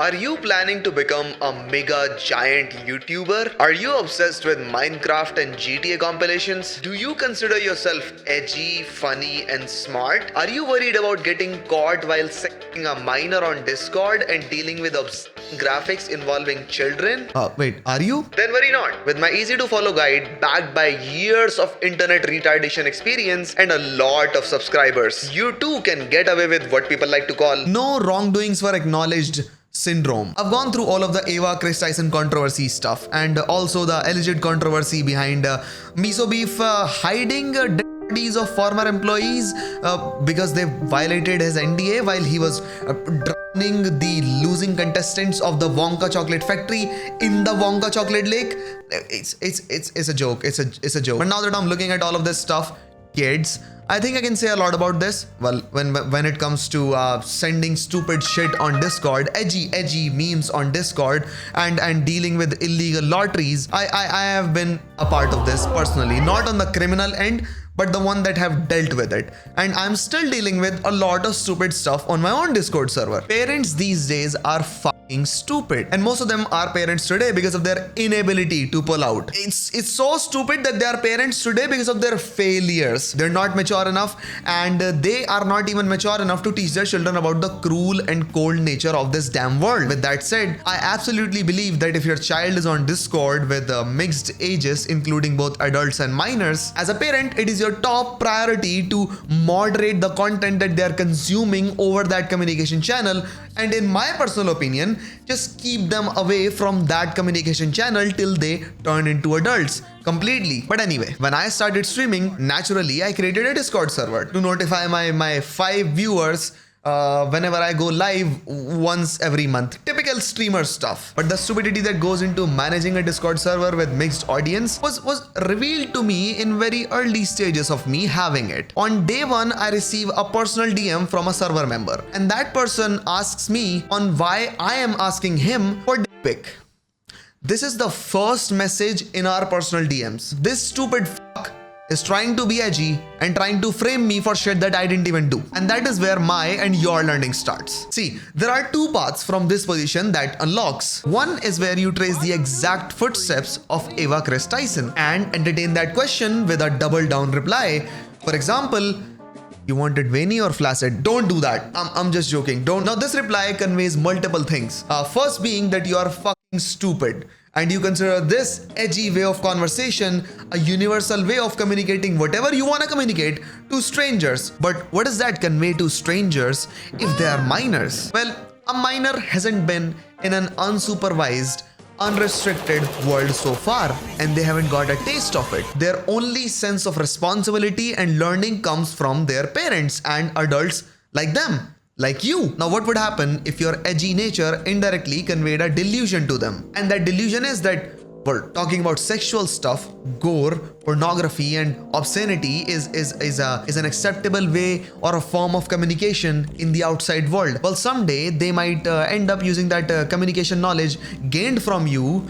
Are you planning to become a mega giant YouTuber? Are you obsessed with Minecraft and GTA compilations? Do you consider yourself edgy, funny, and smart? Are you worried about getting caught while sexting a minor on Discord and dealing with obscene graphics involving children? Wait, are you? Then worry not. With my easy to follow guide backed by years of internet retardation experience and a lot of subscribers, you too can get away with what people like to call No wrongdoings were acknowledged syndrome. I've gone through all of the Eva Chris Tyson controversy stuff and also the alleged controversy behind MrBeast hiding dead bodies of former employees because they violated his NDA while he was drowning the losing contestants of the Wonka chocolate factory in the Wonka chocolate lake. It's a joke. It's a joke. But now that I'm looking at all of this stuff, kids, I think I can say a lot about this. Well, when it comes to sending stupid shit on Discord, edgy memes on Discord, and dealing with illegal lotteries, I have been a part of this personally, not on the criminal end, but the one that have dealt with it. And I'm still dealing with a lot of stupid stuff on my own Discord server. Parents these days are fucking stupid. And most of them are parents today because of their inability to pull out. It's so stupid that they are parents today because of their failures. They're not mature enough, and they are not even mature enough to teach their children about the cruel and cold nature of this damn world. With that said, I absolutely believe that if your child is on Discord with mixed ages, including both adults and minors, as a parent, it is your top priority to moderate the content that they are consuming over that communication channel, and in my personal opinion, just keep them away from that communication channel till they turn into adults completely. But anyway, when I started streaming, naturally I created a Discord server to notify my 5 viewers whenever I go live once every month. Typical streamer stuff. But the stupidity that goes into managing a Discord server with mixed audience was revealed to me in very early stages of me having it. On day 1, I receive a personal DM from a server member, and that person asks me on why I am asking him for dick pic. This is the first message in our personal DMs. This stupid fuck is trying to be edgy and trying to frame me for shit that I didn't even do. And that is where my and your learning starts. See, there are 2 paths from this position that unlocks. One is where you trace the exact footsteps of Eva Chris Tyson and entertain that question with a double down reply. For example, you wanted veiny or flaccid? Don't do that. I'm just joking. Don't. Now this reply conveys multiple things. First being that you are fucking stupid, and you consider this edgy way of conversation a universal way of communicating whatever you want to communicate to strangers. But what does that convey to strangers if they are minors? Well, a minor hasn't been in an unsupervised, unrestricted world so far, and they haven't got a taste of it. Their only sense of responsibility and learning comes from their parents and adults like them, like you. Now, what would happen if your edgy nature indirectly conveyed a delusion to them? And that delusion is that, well, talking about sexual stuff, gore, pornography, and obscenity is an acceptable way or a form of communication in the outside world. Well, someday they might end up using that communication knowledge gained from you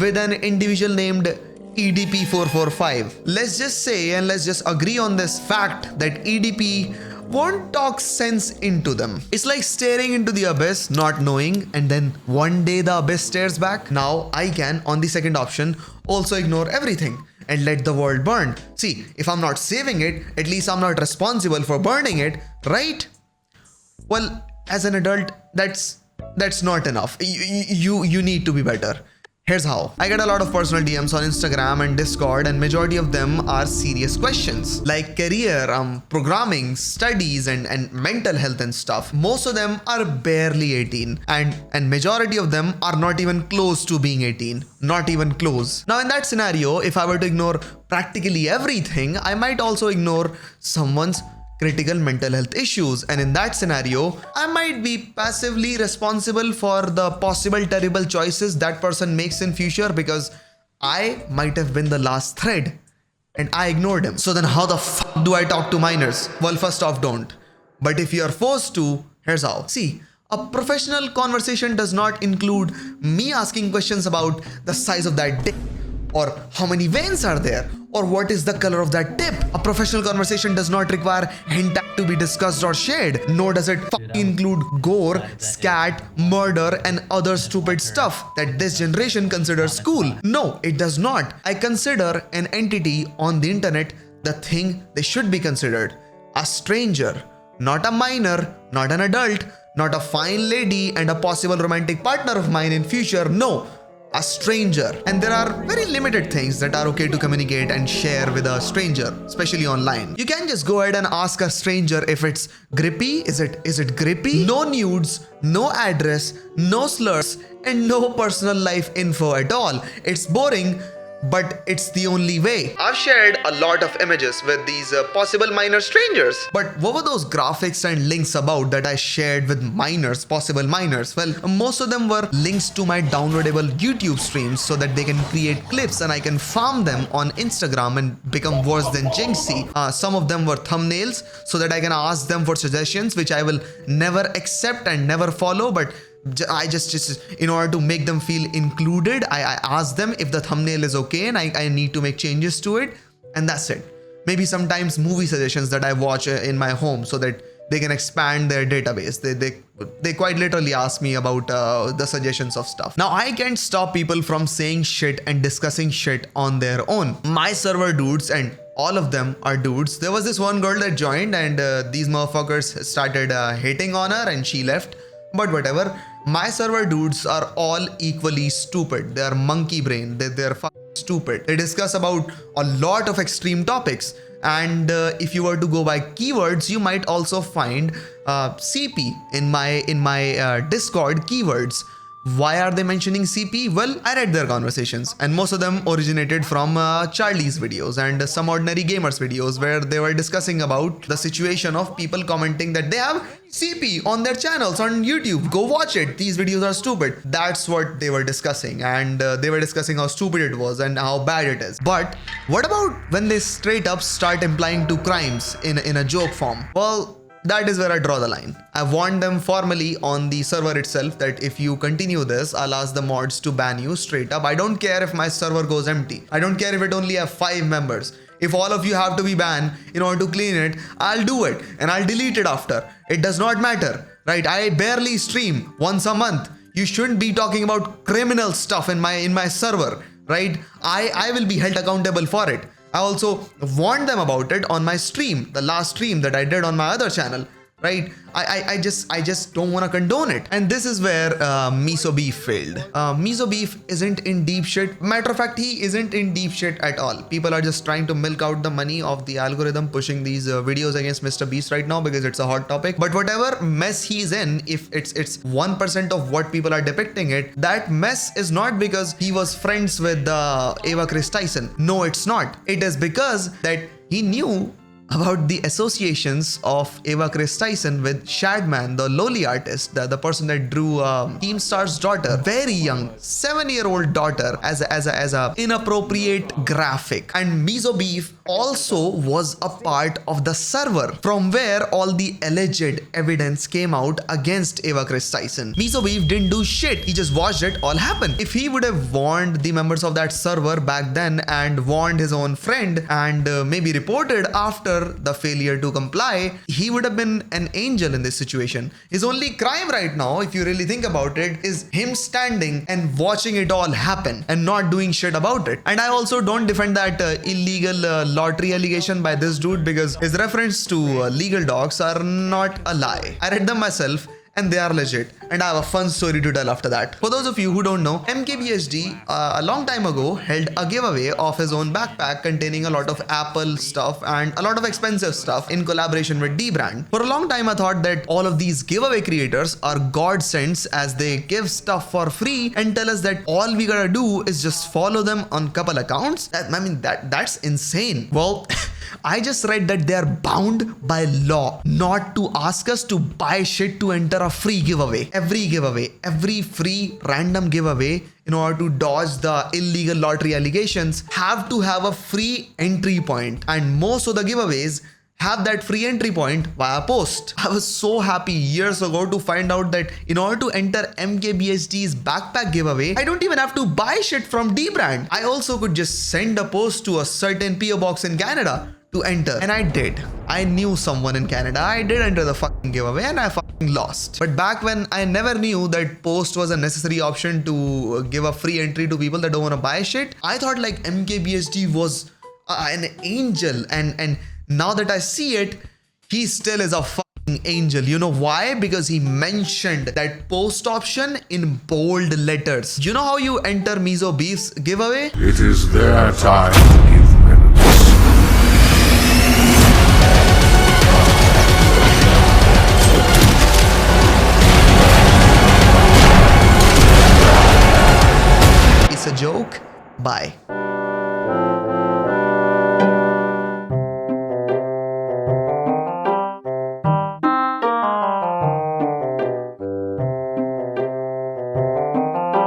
with an individual named EDP445. Let's just say, and let's just agree on this fact, that EDP won't talk sense into them. It's like staring into the abyss, not knowing, and then one day the abyss stares back. Now I can, on the second option, also ignore everything and let the world burn. See, if I'm not saving it, at least I'm not responsible for burning it, right? Well, as an adult, that's not enough. You need to be better. Here's how. I get a lot of personal DMs on Instagram and Discord, and majority of them are serious questions like career, programming, studies, and mental health and stuff. Most of them are barely 18, and majority of them are not even close to being 18. Not even close. Now in that scenario, if I were to ignore practically everything, I might also ignore someone's critical mental health issues, and in that scenario, I might be passively responsible for the possible terrible choices that person makes in future because I might have been the last thread and I ignored him. So then how the fuck do I talk to minors? Well, first off, don't. But if you are forced to, here's how. See, a professional conversation does not include me asking questions about the size of that dick, or how many veins are there, or what is the color of that tip. A professional conversation does not require hentai to be discussed or shared, nor does it include gore, scat, murder, and other stupid stuff that this generation considers cool. No, it does not. I consider an entity on the internet the thing they should be considered: a stranger, not a minor, not an adult, not a fine lady and a possible romantic partner of mine in future. No, a stranger. And there are very limited things that are okay to communicate and share with a stranger, especially online. You can just go ahead and ask a stranger if it's grippy. Is it grippy? No nudes, no address, no slurs, and no personal life info at all. It's boring, but it's the only way. I've shared a lot of images with these possible minor strangers. But what were those graphics and links about that I shared with minors, possible minors? Well, most of them were links to my downloadable YouTube streams so that they can create clips and I can farm them on Instagram and become worse than Jinxie. Some of them were thumbnails so that I can ask them for suggestions, which I will never accept and never follow, but I just in order to make them feel included, I ask them if the thumbnail is okay and I need to make changes to it, and that's it. Maybe sometimes movie suggestions that I watch in my home so that they can expand their database. They quite literally ask me about the suggestions of stuff. Now I can't stop people from saying shit and discussing shit on their own. My server dudes, and all of them are dudes. There was this one girl that joined and these motherfuckers started hating on her and she left. But whatever, my server dudes are all equally stupid. They are monkey brain. They're fucking stupid. They discuss about a lot of extreme topics. And if you were to go by keywords, you might also find CP in my Discord keywords. Why are they mentioning CP? Well, I read their conversations and most of them originated from Charlie's videos and some ordinary gamers videos where they were discussing about the situation of people commenting that they have CP on their channels on YouTube. Go watch it. These videos are stupid. That's what they were discussing, and they were discussing how stupid it was and how bad it is. But what about when they straight up start implying to crimes in a joke form? Well, that is where I draw the line. I warned them formally on the server itself that if you continue this, I'll ask the mods to ban you straight up. I don't care if my server goes empty. I don't care if it only have 5 members. If all of you have to be banned in order to clean it, I'll do it and I'll delete it after. It does not matter, right? I barely stream once a month. You shouldn't be talking about criminal stuff in my server, right? I will be held accountable for it. I also warned them about it on my stream, the last stream that I did on my other channel, right? I just don't want to condone it. And this is where MrBeast failed. MrBeast isn't in deep shit. Matter of fact, he isn't in deep shit at all. People are just trying to milk out the money of the algorithm pushing these videos against MrBeast right now because it's a hot topic. But whatever mess he's in, if it's 1% of what people are depicting it, that mess is not because he was friends with Eva Chris Tyson. No, it's not. It is because that he knew about the associations of Eva Chris Tyson with Shadman, the lowly artist, the person that drew Keemstar's daughter, very young, 7-year-old daughter, as a inappropriate graphic. And MrBeast also was a part of the server from where all the alleged evidence came out against Eva Chris Tyson. MrBeast didn't do shit. He just watched it all happen. If he would have warned the members of that server back then and warned his own friend and maybe reported after the failure to comply, he would have been an angel in this situation. His only crime right now, if you really think about it, is him standing and watching it all happen and not doing shit about it. And I also don't defend that illegal lottery allegation by this dude because his reference to legal dogs are not a lie. I read them myself and they are legit, and I have a fun story to tell after that. For those of you who don't know, MKBHD a long time ago held a giveaway of his own backpack containing a lot of Apple stuff and a lot of expensive stuff in collaboration with D-Brand. For a long time I thought that all of these giveaway creators are godsends as they give stuff for free and tell us that all we gotta do is just follow them on couple accounts. That's insane. Well, I just read that they are bound by law not to ask us to buy shit to enter a free giveaway. Every free random giveaway, in order to dodge the illegal lottery allegations, have to have a free entry point. And most of the giveaways have that free entry point via post. I was so happy years ago to find out that in order to enter MKBHD's backpack giveaway, I don't even have to buy shit from D brand. I also could just send a post to a certain PO box in Canada to enter, and I did. I knew someone in Canada. I did enter the fucking giveaway and I fucking lost. But back when I never knew that post was a necessary option to give a free entry to people that don't want to buy shit, I thought like MKBHD was an angel, and now that I see it, he still is a fucking angel. You know why? Because he mentioned that post option in bold letters. You know how you enter MrBeast's giveaway? It is their time to give penance.